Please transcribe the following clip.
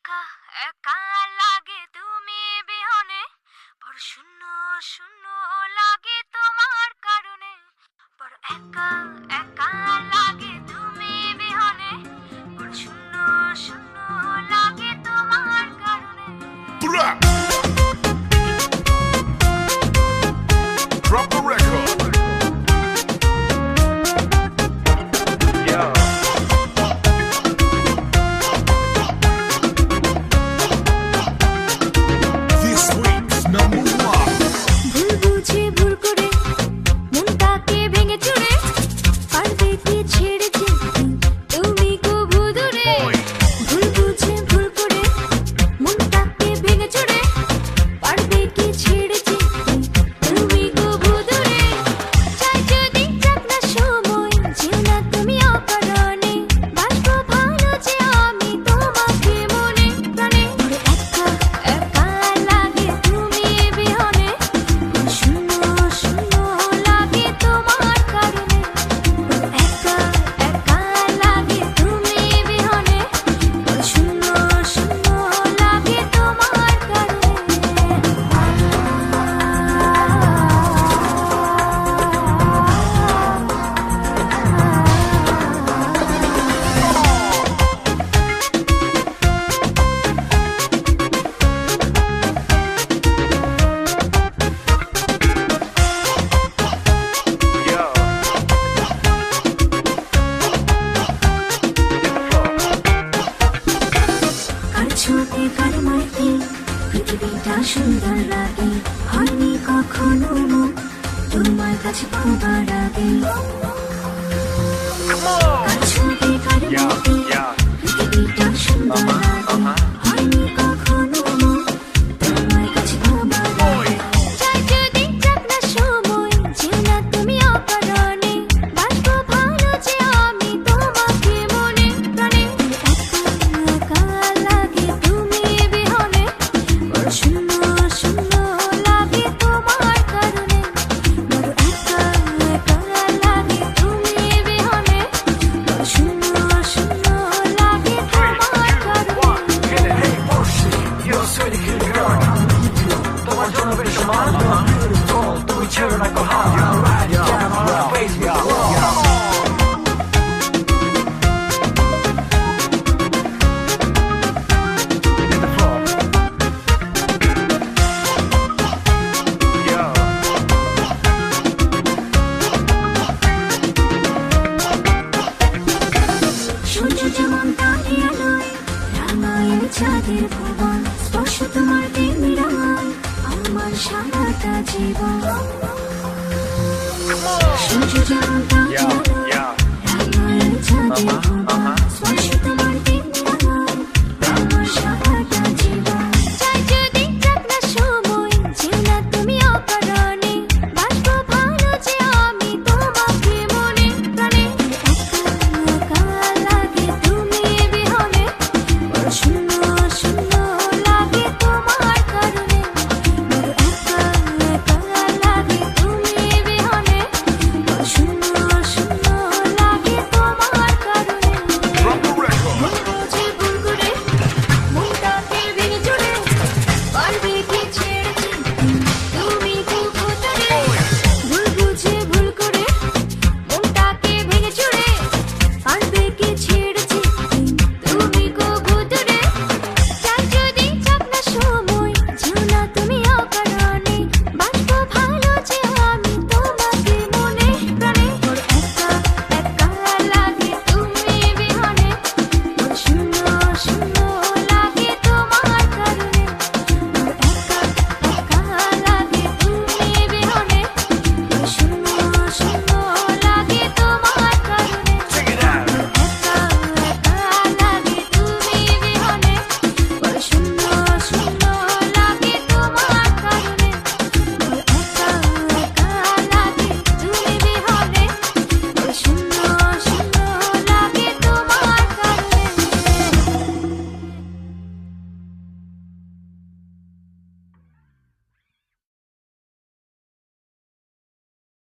একা একা লাগে তুমি বিহনে, বড় শূন্য শূন্য লাগে তোমার কারণে। বড় একা একা লাগে তুমি বিহনে, বড় শূন্য শূন্য লাগে তোমার কারণে। Drop the record. This week's number one. ভুল বুঝে ভুল করে মনটাকে ভেঙে চুরে, পারবে কি ছেড়ে যেতে তুমি কবু দূরে। ভুল বুঝে ভুল করে মনটাকে ভেঙে চুরে, পারবে কি ছেড়ে যেতে তুমি কবু দূরে। চাই যদি যাক না সময়, যেও না তুমি অকারণে, বাসবো ভালো যে আমি তোমাকে মনে প্রাণে। বড় একা একা লাগে তুমি বিহনে, শূন্য শূন্য লাগে তোমার কারণে। বড় একা একা লাগে তুমি বিহনে, শূন্য শূন্য লাগে তোমার কারণে। কার ছোঁয়াতে কার মাইতে পৃথিবীটা সুন্দর লাগে, হয়নি কখনো মন তোমার কাছে পাবার আগে। কার ছোঁয়াতে কার মাইতে পৃথিবীটা সুন্দর লাগে, হয়নি কখনো মন তোমার কাছে পাবার আগে। চাই যদি যাক না সময়, যেও না তুমি অকারণে, বাসবো ভালো যে আমি তোমাকে মনে প্রাণে। একা একা লাগে তুমি বিহনে, বড় শূন্য শূন্য লাগে তোমার কারণে। বড় একা একা লাগে তুমি বিহনে, বড় শূন্য শূন্য লাগে তোমার কারণে। সূর্য যেমন তারে আলোয় রাঙায় চাঁদের ভুবন, স্পর্শ তোমার তেমনি রাঙায় আমার সারাটা জীবন। সূর্য যেমন তারে আলোয় রাঙায় চাঁদের ভুবন, স্পর্শ